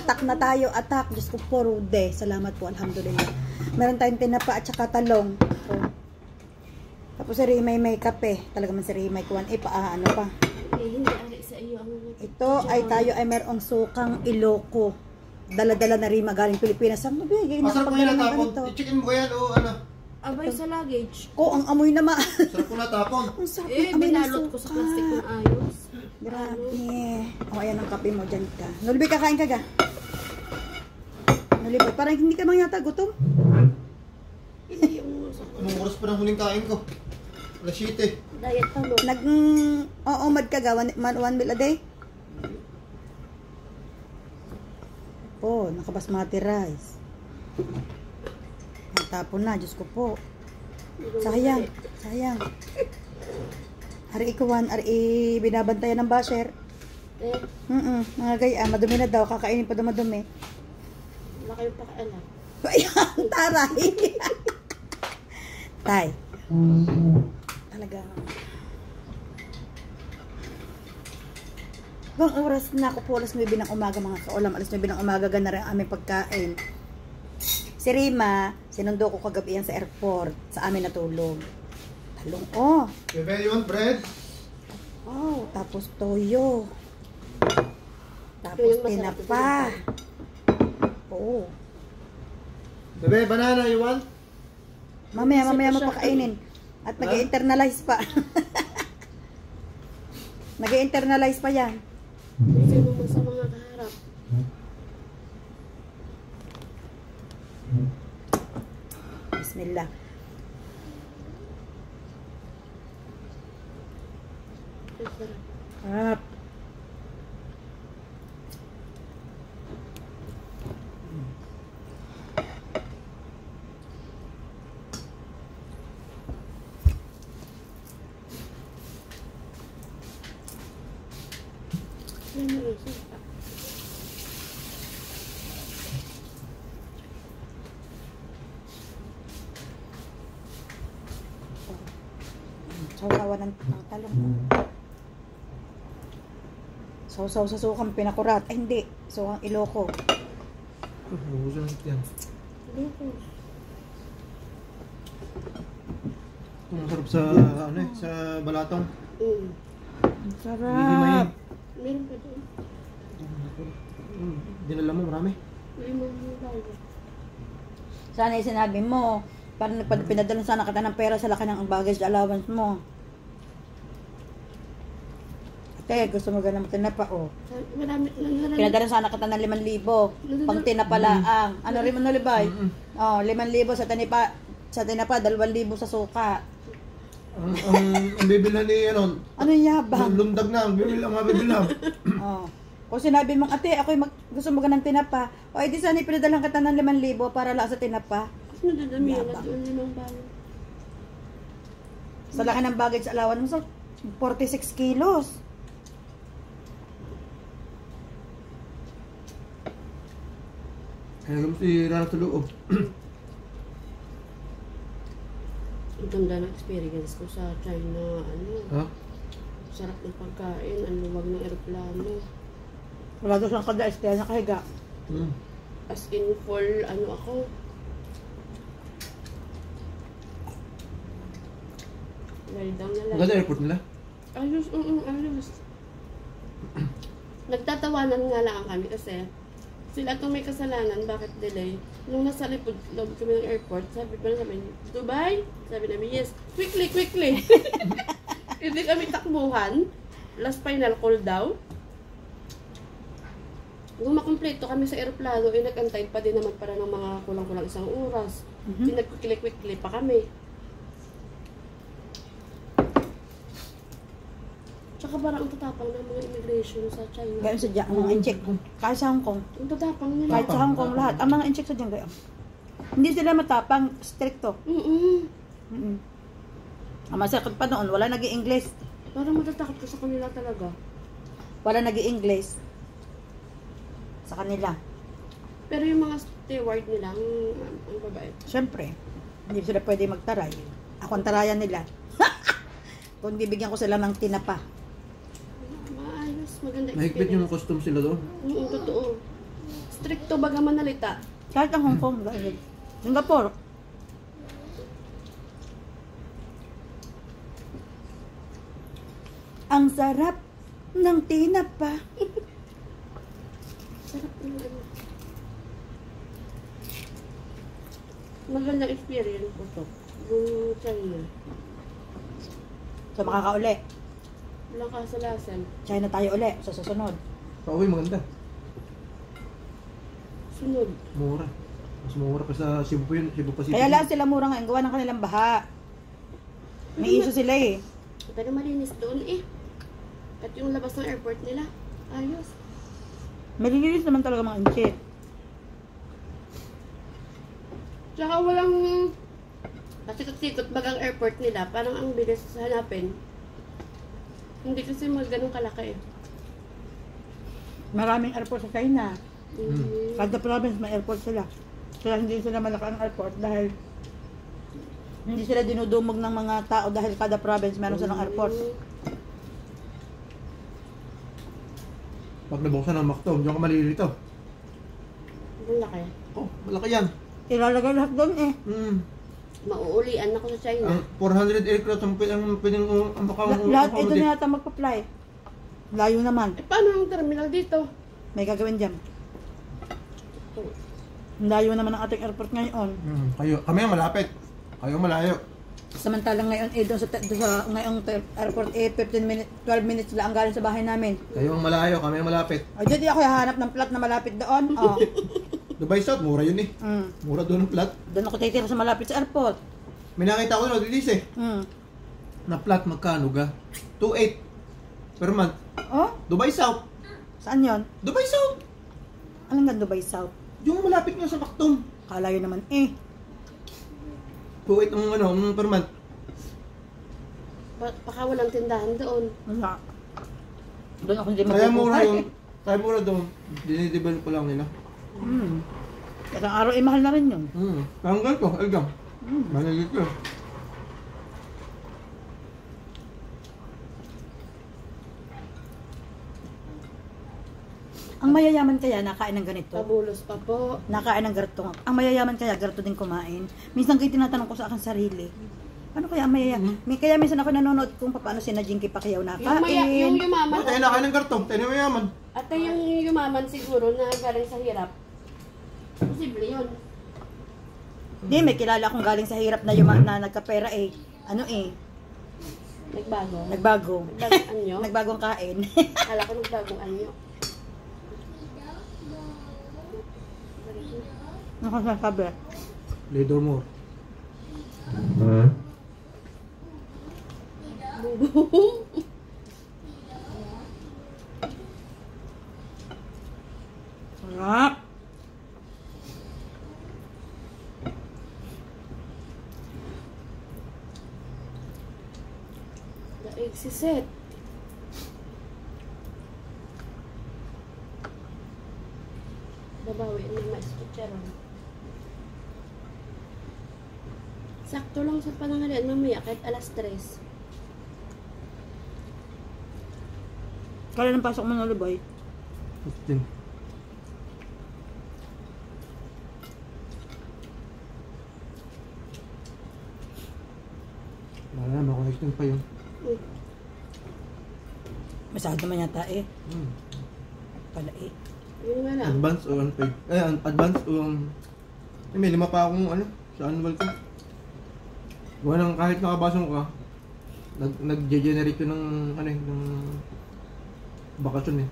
Attack na tayo, attack. Diyos ko po, Rude. Salamat po, alhamdulillah. Meron tayong tinapa at saka talong. Oh. Tapos si Rimay may kape. Talaga man si Rimay kuwan. Ano pa? Hindi ari sa iyo ang ito ay tayo ay merong sukang Iloko. Dala-dala na Rima galing Pilipinas. Ang mabigay na masarap mo yan natapon. I-chicken mo yan o ano? abay sa luggage. Oh, ang amoy naman. Sarap mo natapon. Ang sarap Eh, ng amoy ng binalot ko sa suka. plastic ng ayos. Grabe. O, ayan ang kape mo. Dyan ka. Nulbi, kakain ka ga? Nulbi, parang hindi ka mang yata gutom. Hindi yung Anong oras pa ng huling kain ko? Alas 7. diet pa mo. Oo, mad ka ga? One meal a day? Oh, nakabasmati rice. Natapon na, Diyos ko po. Sayang, sayang. Ari ikawan, ari binabantayan ng basher. Mga gaya, madumi na daw, kakainin pa daw madumi. Wala kayong pakaalam. Ayan, taray. Tay. Talaga. Bang oras na ako po, alas 9 ng umaga mga kaulam. Alas 9 ng umaga, gana rin ang aming pagkain. Si Rima, sinundo ko kagabi yan sa airport. Sa amin natulog. Talong, oh. Bebe, you want bread? Oh, tapos toyo. Tapos Yung masarap tinapa. Oo. Bebe, banana, you want? Mamaya mo pakainin. At nag-internalize pa. Nag-internalize pa yan. Sino mo sa mga kaharap? Bismillah. Harap. Sausawan ng talong. Sausaw sa sukang pinakurat. Ay, hindi. Sukang Iloko. Huwag yan. Ang sarap sa, ano eh, sa balatong. Ang sarap. Meron pa doon. Dinala mo marami. Limang bago. Sana yung sinabi mo, parang pinadala sana kita ng pera sa laki ng baggage allowance mo. Ate, gusto mo ganun tinapa, oh. Marami lang. Pinadala sana kita ng 5,000. Pang tinapalaang. Ano rin mo nalibay? Oh, 5,000 sa tinapa, 2,000 sa suka. Ang bibilhan ni, ano, Ano yabang? lundag na, ang bibilhan. Oh. Kung sinabi mong, ate, gusto mo ganang tinapa, o edi sana ipinadalang kita ng 5,000 para lang sa tinapa. Nadadamihan na Yabang. doon limang bago. Sa laki ng baggage allowance mo, so 46 kilos. Kaya si Rana sa loob. Ang ganda ng experience ko sa China, ano. Ha? Sarap ng pagkain, ang luwag ng eroplano. Wala doon siyang kada-estya na kahiga. As in full, ano ako. Lie down na lang. Ang ganda airport nila. Ayos, ayos. Nagtatawanan nga lang kami kasi sila itong may kasalanan, bakit delay? Nung nasa loob kami ng airport, sabi pa namin, Dubai? Sabi namin, yes. Quickly, quickly. Hindi kami takbuhan. Last final call daw. Nung makumpleto kami sa aeroplano, nag-antay pa din naman para ng mga kulang-kulang 1 oras. Quickly pa kami. Tsaka parang ang tatapang ng mga immigration sa China. Gano'n sa dyan, ang mga incheck. Kahit sa Hong Kong. Ang tatapang nila. Kahit sa Hong Kong, lahat. Ang mga incheck sa dyan, gano'n. Hindi sila matapang, stricto. Ang masakit pa noon, wala nag-i-English. Parang matatakot ka sa kanila talaga. Wala nag-i-English. Sa kanila. Pero yung mga steward nila, ang babae. Siyempre, hindi sila pwede magtaray. Ako ang tarayan nila. Kung bibigyan ko sila ng tinapa. Maayos, maganda Mahigpit yung custom sila doon. Oo, totoo. stricto baga manalita. Kahit ang Hong Kong, dahil Singapore. Ang sarap ng tinapa. Sarap ng ano. Magandang experience ko to. Yung China. So makakauli. Walang kasalasan. China tayo uli sa susunod. Pauwi, maganda. Sunod. Mura. Mas mura pa sa Cebu pa yun. Cebu pa City. Kaya lang sila mura nga, ang gawa ng kanilang baha. May iso sila eh. Pero malinis doon eh. At yung labas ng airport nila. Ayos. Malilinis naman talaga mga inche. Tsaka walang pasikot-sikot bagang airport nila. Parang ang bilis hanapin. Hindi kasi ganun kalaki eh. Maraming airport sa China. Mm. Kada province may airport sila. Kaya hindi sila malaki ang airport dahil hindi sila dinudumog ng mga tao dahil kada province meron silang airport. Pag nabuksan ng McDo, diyan ka malilito. Ang laki. Oh, malaki yan. Ilalagay lahat doon eh. Mauulian ako sa China. Ang 400 aircraft ang pwedeng Lahat ito na yata magpa-fly. Layo naman. Eh paano ang terminal dito? May gagawin dyan. Layo naman ang ating airport ngayon. Kami ang malapit. Kayo malayo. Samantalang ngayon doon sa ngayong airport 15 minutes, 12 minutes lang ang galing sa bahay namin. Kayo ang malayo, kami ang malapit. O di ako hahanap ng plot na malapit doon. Oh. Dubai South, mura yun eh. Mura doon ang plat. Doon ako titira sa malapit sa airport. May nakita ko no, dilis eh. Mm. Na plat magkano ga? 2.8 per month. Oh? Dubai South. Saan yon? Dubai South. Anong nga Dubai South? Yung malapit nga sa Mactom. Kalayo naman eh. 2.8 ang per month. Baka walang tindahan doon. Wala. Doon ako hindi Kaya mura mabubuhay. yun. Kaya mura doon. Dinidevelop pa lang nila. Isang araw eh mahal na rin yun. Tanggal ko, Elgam. Managit ko. Ang mayayaman kaya nakain ng ganito. Pabulos pa po. Nakain ng ganito. Ang mayayaman kaya ganito din kumain. Minsan kayo tinatanong ko sa akin sarili. Ano kaya ang mayayaman? Kaya minsan ako nanonood kung paano si Jinky Pacquiao nakain. Yung yumaman. Tayo nakain ng karton. Tayo na mayaman. At yung yumaman siguro na galing sa hirap. Posible yun. Hindi, may kilala akong galing sa hirap na na nagkapera eh. Ano eh? Nagbago. Nagbago. Nagbago anyo? Nagbagong kain. Kala ko nagbagong anyo. Ano ka sasabi? Leader mo. Bubo. Sarap. Daig si Seth. Babawi na mais kutsara. Sakto lang sa pananghalian mamaya kahit alas 3. Kala ng pasok mo na Luboy. 15. Wala na, makonnection pa yun. Masahod naman yata eh. Pala eh. Yun nga lang. Advance o unpaid. Advance o may 5 pa akong sa annual ko. Gawa ng kahit nakabasong ka, nag-generate yun ng bakasyon eh.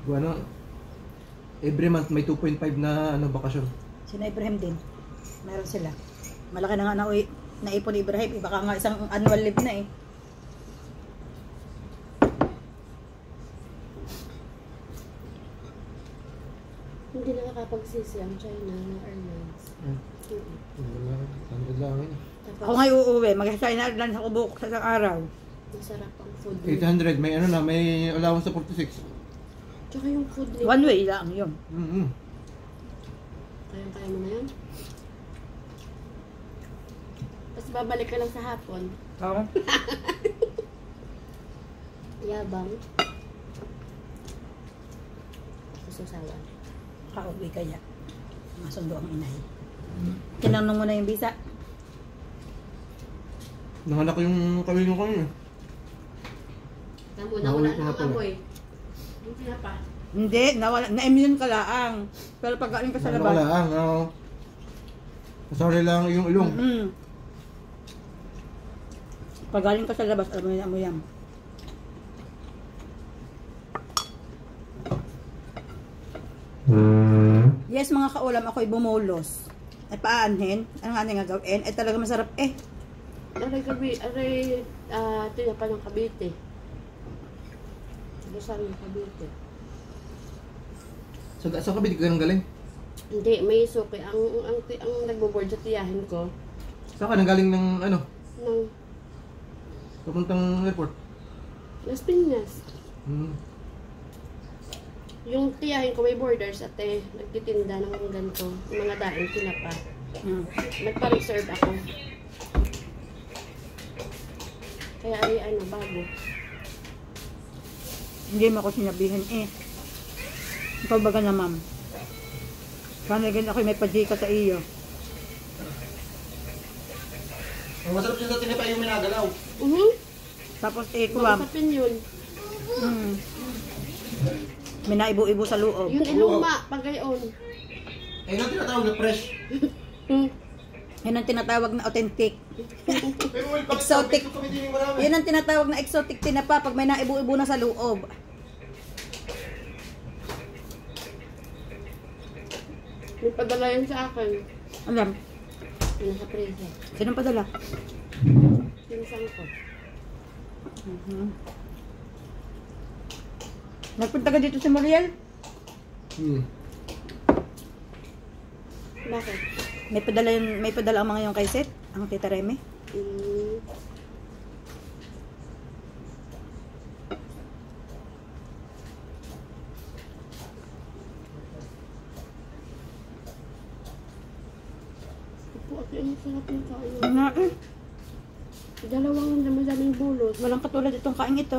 Gawa ng every month may 2.5 na bakasyon. Sina Ibrahim din. Meron sila. Malaki na nga naipon ni Ibrahim. Iba ka nga isang annual leave na eh. Hindi nakakapagsisi ang China ng airlines. Wala, standard lang yun. Ako nga uuwi. Mag-China Airlines ako buko sa isang araw. Masarap ang food. 800, may allowance sa 46. Tsaka yung food nila. One way lang yun. Kaya mo na yan. Tapos babalik ka lang sa hapon. Oo. Yabang. susawan. Kauwi kaya. Masundo ang inay. Tinanong mo na yung visa. Nahanak yung kawin ko kanina. Tamo na Naulit wala ko na na ang pala. amoy. Hindi na pa. Hindi, na-immune ka laang. Pero pag galing ka sa Ano labas. ka lang, sorry lang yung ilong. Pag galing ka sa labas, alam mo yun, amoy yan. Yes, mga kaulam, ako'y bumulos. Ay paanhin, ano nga nga gawin? Ay talaga masarap eh. Aray, tinapa ng Cavite. Basal ng Cavite. Sa kabit ka nang galing? Hindi, may suki. Ang nagbo-board sa tiyahin ko, Saan ka nang galing ng ano? ng Papuntang airport? Las Piñas. Hmm. Yung tiyahin ko may borders at nagtitinda ng ganito, yung mga daing tinapa. Nagpa-reserve ako. Kaya ay bago. Hindi mo ako sinabihin eh. Ikaw baga na ma'am. Sana ganyan ako may pa-G ka sa iyo. Ang masarap siya sa tinapa yung minagalaw. Tapos kuwam. Makasapin yun. May naibo-ibo sa loob. Yung iluma, pag gayon. Eh, yung tinatawag na fresh. Yan ang tinatawag na authentic. Pero well, Exotic. kami din yung marami. Yan ang tinatawag na exotic tinapa pag may naibo-ibo na sa loob. May padala yan sa akin. Alam, Yung nasa presa. sinong padala? Pinsang ko. Nagpunta ka dito si Muriel? Bakit? May padala ang mga yung kay Seth, ang Tita Remy. Opo, ate, ang sarap ng kain. Nga eh. Dalawang daming bulos. Walang katulad itong kain ito.